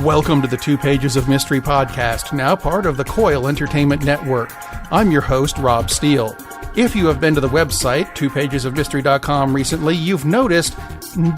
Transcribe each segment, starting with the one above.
Welcome to the Two Pages of Mystery podcast, now part of the Coil Entertainment Network. I'm your host, Rob Steele. If you have been to the website, twopagesofmystery.com recently, you've noticed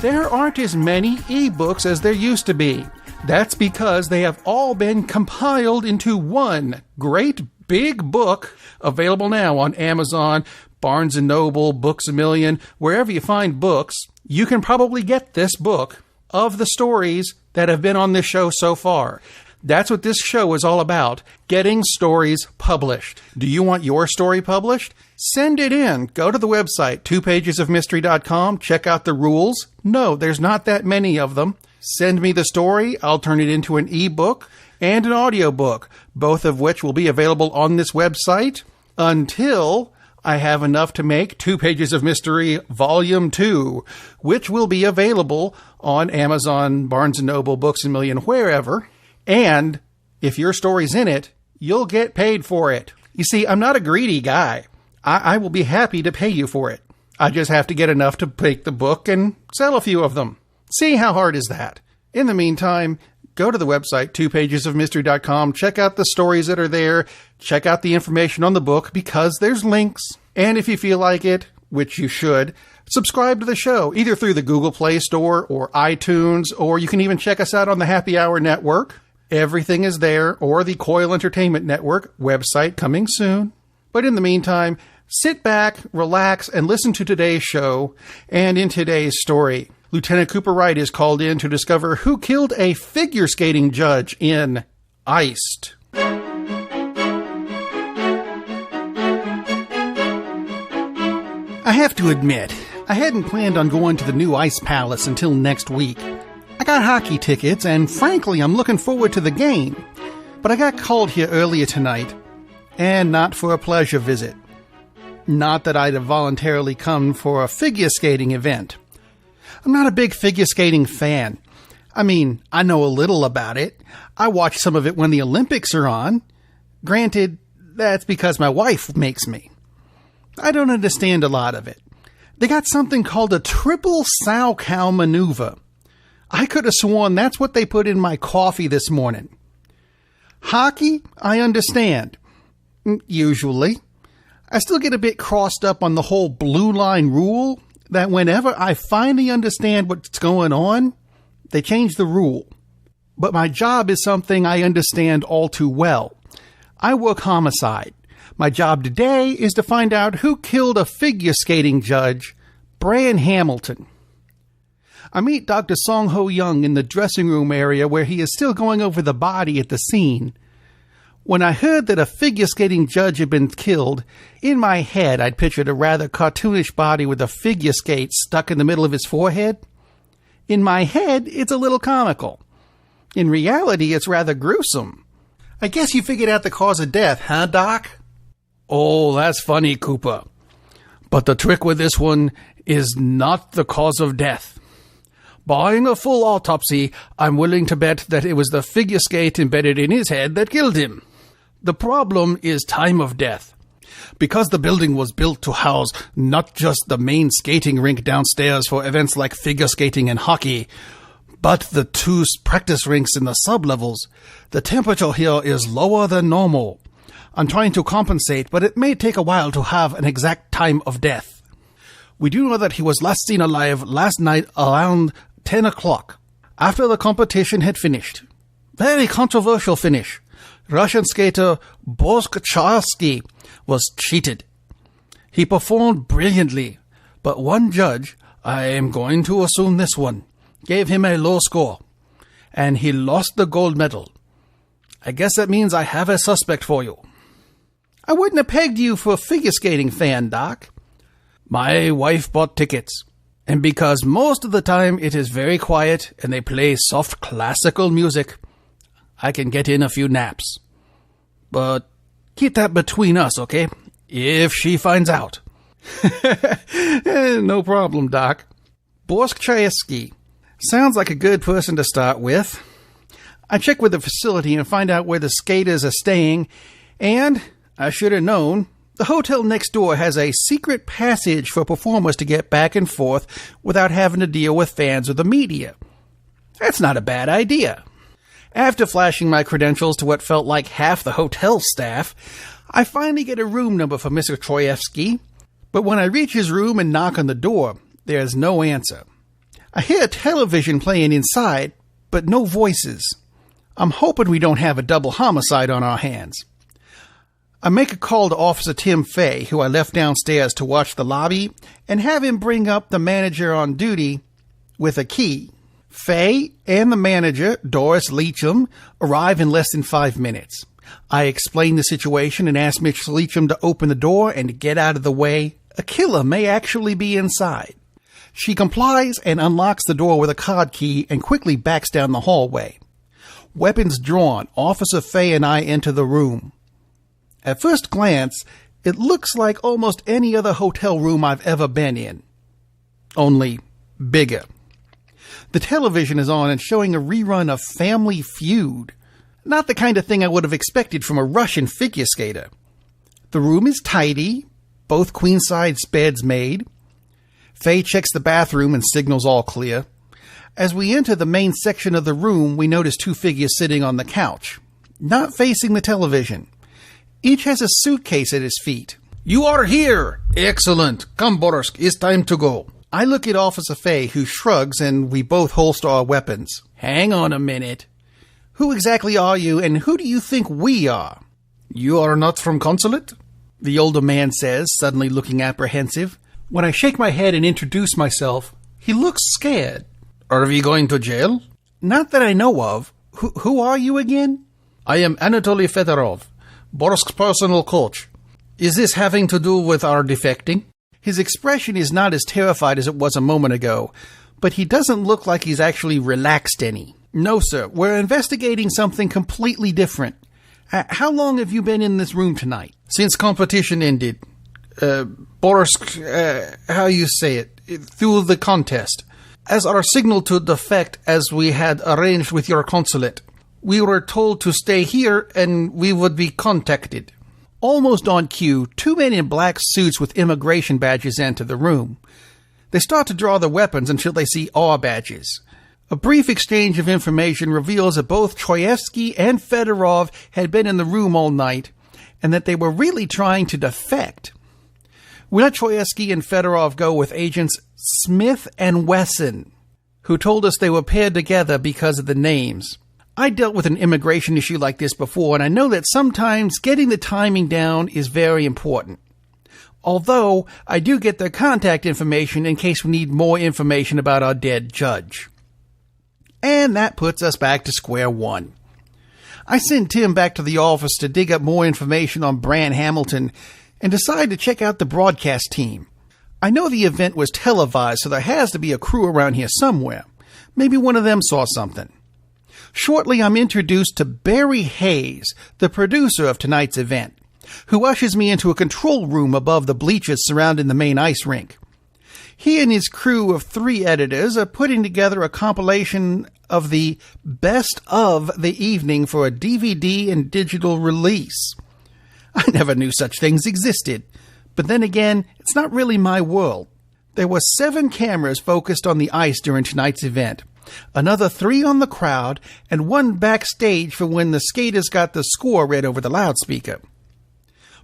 there aren't as many ebooks as there used to be. That's because they have all been compiled into one great big book, available now on Amazon, Barnes & Noble, Books A Million, wherever you find books. You can probably get this book of the stories that have been on this show so far. That's what this show is all about, getting stories published. Do you want your story published? Send it in. Go to the website, twopagesofmystery.com, check out the rules. No, there's not that many of them. Send me the story. I'll turn it into an ebook and an audiobook, both of which will be available on this website until I have enough to make Two Pages of Mystery Volume 2, which will be available on Amazon, Barnes & Noble, Books A Million, wherever. And if your story's in it, you'll get paid for it. You see, I'm not a greedy guy. I will be happy to pay you for it. I just have to get enough to make the book and sell a few of them. See, how hard is that? In the meantime, go to the website, twopagesofmystery.com, check out the stories that are there, check out the information on the book, because there's links. And if you feel like it, which you should, subscribe to the show, either through the Google Play Store or iTunes, or you can even check us out on the Happy Hour Network. Everything is there, or the Coil Entertainment Network, website coming soon. But in the meantime, sit back, relax, and listen to today's show. And in today's story, Lieutenant Cooper Wright is called in to discover who killed a figure skating judge in Iced. I have to admit, I hadn't planned on going to the new Ice Palace until next week. I got hockey tickets, and frankly, I'm looking forward to the game. But I got called here earlier tonight, and not for a pleasure visit. Not that I'd have voluntarily come for a figure skating event. I'm not a big figure skating fan. I mean, I know a little about it. I watch some of it when the Olympics are on. Granted, that's because my wife makes me. I don't understand a lot of it. They got something called a triple sow cow maneuver. I could have sworn that's what they put in my coffee this morning. Hockey, I understand. Usually. I still get a bit crossed up on the whole blue line rule, that whenever I finally understand what's going on, they change the rule. But my job is something I understand all too well. I work homicide. My job today is to find out who killed a figure skating judge, Bran Hamilton. I meet Dr. Song Ho Young in the dressing room area where he is still going over the body at the scene. When I heard that a figure skating judge had been killed, in my head I'd pictured a rather cartoonish body with a figure skate stuck in the middle of his forehead. In my head, it's a little comical. In reality, it's rather gruesome. I guess you figured out the cause of death, huh, Doc? Oh, that's funny, Cooper. But the trick with this one is not the cause of death. Barring a full autopsy, I'm willing to bet that it was the figure skate embedded in his head that killed him. The problem is time of death. Because the building was built to house not just the main skating rink downstairs for events like figure skating and hockey, but the two practice rinks in the sub-levels, the temperature here is lower than normal. I'm trying to compensate, but it may take a while to have an exact time of death. We do know that he was last seen alive last night around 10 o'clock, after the competition had finished. Very controversial finish. Russian skater Bosk Charsky was cheated. He performed brilliantly, but one judge, I am going to assume this one, gave him a low score, and he lost the gold medal. I guess that means I have a suspect for you. I wouldn't have pegged you for a figure skating fan, Doc. My wife bought tickets, and because most of the time it is very quiet and they play soft classical music, I can get in a few naps. But keep that between us, okay? If she finds out. No problem, Doc. Borsk Chaesky. Sounds like a good person to start with. I check with the facility and find out where the skaters are staying, and I should have known, the hotel next door has a secret passage for performers to get back and forth without having to deal with fans or the media. That's not a bad idea. After flashing my credentials to what felt like half the hotel staff, I finally get a room number for Mr. Troyevsky, but when I reach his room and knock on the door, there's no answer. I hear a television playing inside, but no voices. I'm hoping we don't have a double homicide on our hands. I make a call to Officer Tim Fay, who I left downstairs to watch the lobby, and have him bring up the manager on duty with a key. Fay and the manager, Doris Leacham, arrive in less than 5 minutes. I explain the situation and ask Miss Leacham to open the door and to get out of the way. A killer may actually be inside. She complies and unlocks the door with a card key and quickly backs down the hallway. Weapons drawn, Officer Fay and I enter the room. At first glance, it looks like almost any other hotel room I've ever been in. Only bigger. The television is on and showing a rerun of Family Feud. Not the kind of thing I would have expected from a Russian figure skater. The room is tidy, both queen-size beds made. Faye checks the bathroom and signals all clear. As we enter the main section of the room, we notice 2 figures sitting on the couch, not facing the television. Each has a suitcase at his feet. "You are here! Excellent! Come, Borsk, it's time to go." I look at Officer Fay, who shrugs, and we both holster our weapons. "Hang on a minute. Who exactly are you, and who do you think we are?" "You are not from consulate?" the older man says, suddenly looking apprehensive. When I shake my head and introduce myself, he looks scared. "Are we going to jail?" "Not that I know of. Who are you again?" "I am Anatoly Fedorov, Borsk's personal coach. Is this having to do with our defecting?" His expression is not as terrified as it was a moment ago, but he doesn't look like he's actually relaxed any. "No, sir. We're investigating something completely different. How long have you been in this room tonight?" "Since competition ended. Borsk, how you say it, through the contest. As our signal to defect as we had arranged with your consulate. We were told to stay here and we would be contacted." Almost on cue, 2 men in black suits with immigration badges enter the room. They start to draw their weapons until they see our badges. A brief exchange of information reveals that both Troyevsky and Fedorov had been in the room all night, and that they were really trying to defect. We let Troyevsky and Fedorov go with agents Smith and Wesson, who told us they were paired together because of the names. I dealt with an immigration issue like this before, and I know that sometimes getting the timing down is very important. Although, I do get their contact information in case we need more information about our dead judge. And that puts us back to square one. I sent Tim back to the office to dig up more information on Bran Hamilton and decide to check out the broadcast team. I know the event was televised, so there has to be a crew around here somewhere. Maybe one of them saw something. Shortly, I'm introduced to Barry Hayes, the producer of tonight's event, who ushers me into a control room above the bleachers surrounding the main ice rink. He and his crew of 3 editors are putting together a compilation of the best of the evening for a DVD and digital release. I never knew such things existed, but then again, it's not really my world. There were 7 cameras focused on the ice during tonight's event, another 3 on the crowd, and 1 backstage for when the skaters got the score read over the loudspeaker.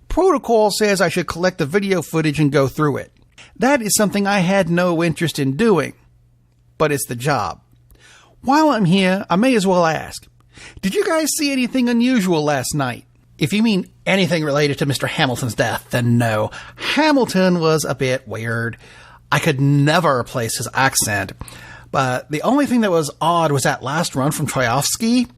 Protocol says I should collect the video footage and go through it. That is something I had no interest in doing, but it's the job. While I'm here, I may as well ask, did you guys see anything unusual last night? If you mean anything related to Mr. Hamilton's death, then no. Hamilton was a bit weird. I could never place his accent. But the only thing that was odd was that last run from Troyevsky.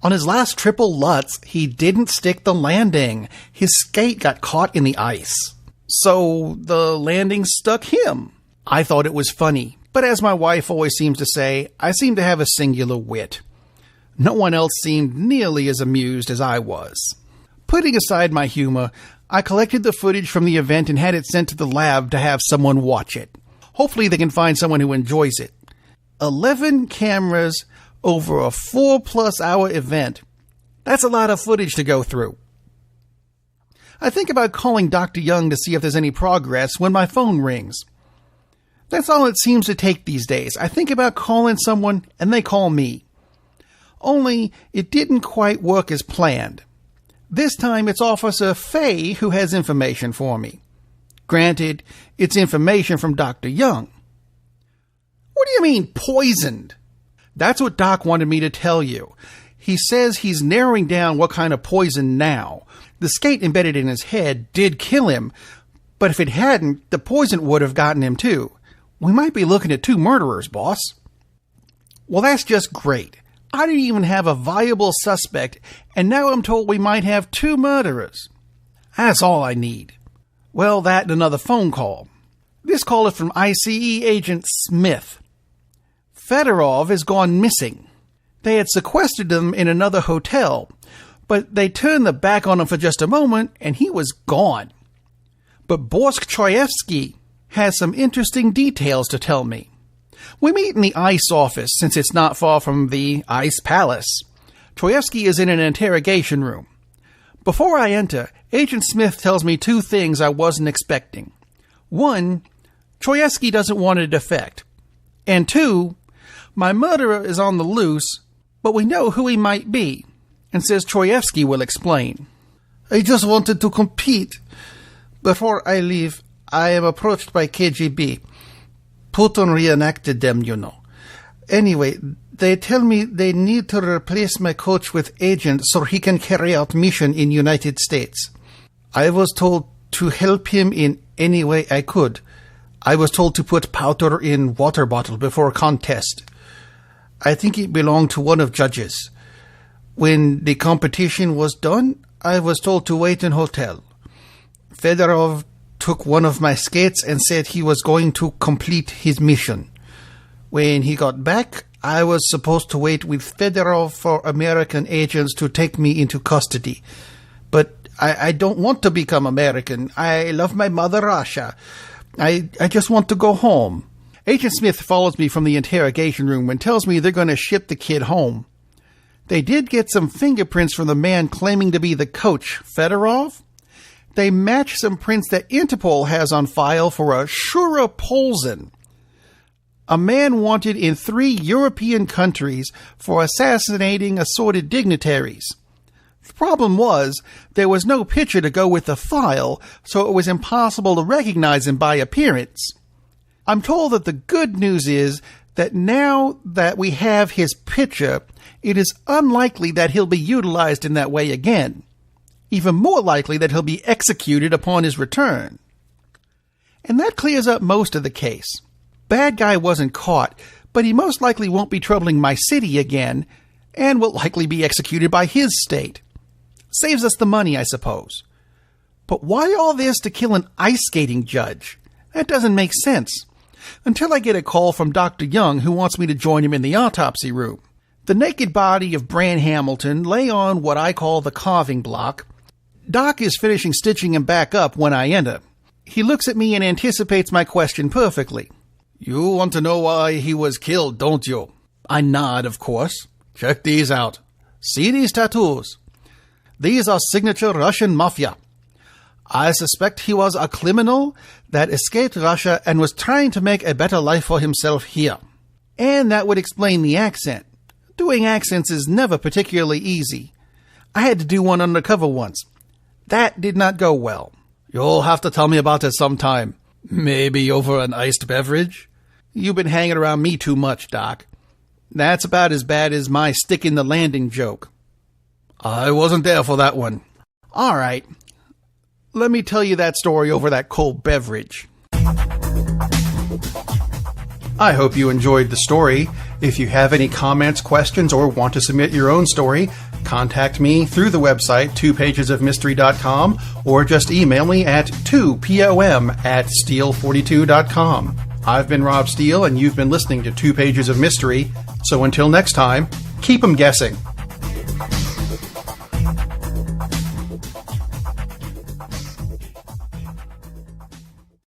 On his last triple Lutz, he didn't stick the landing. His skate got caught in the ice. So the landing stuck him. I thought it was funny, but as my wife always seems to say, I seem to have a singular wit. No one else seemed nearly as amused as I was. Putting aside my humor, I collected the footage from the event and had it sent to the lab to have someone watch it. Hopefully they can find someone who enjoys it. 11 cameras over a 4+ hour event. That's a lot of footage to go through. I think about calling Dr. Young to see if there's any progress when my phone rings. That's all it seems to take these days. I think about calling someone and they call me. Only it didn't quite work as planned. This time it's Officer Fay who has information for me. Granted, it's information from Dr. Young. What do you mean, poisoned? That's what Doc wanted me to tell you. He says he's narrowing down what kind of poison now. The skate embedded in his head did kill him, but if it hadn't, the poison would have gotten him too. We might be looking at 2 murderers, boss. Well, that's just great. I didn't even have a viable suspect, and now I'm told we might have 2 murderers. That's all I need. Well, that and another phone call. This call is from ICE Agent Smith. Fedorov has gone missing. They had sequestered him in another hotel, but they turned the back on him for just a moment, and he was gone. But Borsk Troyevsky has some interesting details to tell me. We meet in the ICE office, since it's not far from the ICE Palace. Troyevsky is in an interrogation room. Before I enter, Agent Smith tells me 2 things I wasn't expecting. 1, Troyevsky doesn't want to defect. And 2, my murderer is on the loose, but we know who he might be, and says Troyevsky will explain. I just wanted to compete. Before I leave, I am approached by KGB. Putin reenacted them, you know. Anyway, they tell me they need to replace my coach with agent so he can carry out mission in United States. I was told to help him in any way I could. I was told to put powder in water bottle before contest. I think it belonged to one of judges. When the competition was done, I was told to wait in hotel. Fedorov took one of my skates and said he was going to complete his mission. When he got back, I was supposed to wait with Fedorov for American agents to take me into custody. But I don't want to become American. I love my mother Russia. I just want to go home. Agent Smith follows me from the interrogation room and tells me they're going to ship the kid home. They did get some fingerprints from the man claiming to be the coach, Fedorov. They match some prints that Interpol has on file for a Shura Polzin, a man wanted in 3 European countries for assassinating assorted dignitaries. The problem was, there was no picture to go with the file, so it was impossible to recognize him by appearance. I'm told that the good news is that now that we have his picture, it is unlikely that he'll be utilized in that way again. Even more likely that he'll be executed upon his return. And that clears up most of the case. Bad guy wasn't caught, but he most likely won't be troubling my city again, and will likely be executed by his state. Saves us the money, I suppose. But why all this to kill an ice skating judge? That doesn't make sense. Until I get a call from Dr. Young, who wants me to join him in the autopsy room. The naked body of Bran Hamilton lay on what I call the carving block. Doc is finishing stitching him back up when I enter. He looks at me and anticipates my question perfectly. You want to know why he was killed, don't you? I nod, of course. Check these out. See these tattoos? These are signature Russian mafia. I suspect he was a criminal that escaped Russia and was trying to make a better life for himself here. And that would explain the accent. Doing accents is never particularly easy. I had to do one undercover once. That did not go well. You'll have to tell me about it sometime. Maybe over an iced beverage? You've been hanging around me too much, Doc. That's about as bad as my stick in the landing joke. I wasn't there for that one. All right. Let me tell you that story over that cold beverage. I hope you enjoyed the story. If you have any comments, questions, or want to submit your own story, contact me through the website 2pagesofmystery.com or just email me at 2pom@steel42.com. I've been Rob Steele, and you've been listening to 2 Pages of Mystery. So until next time, keep 'em guessing.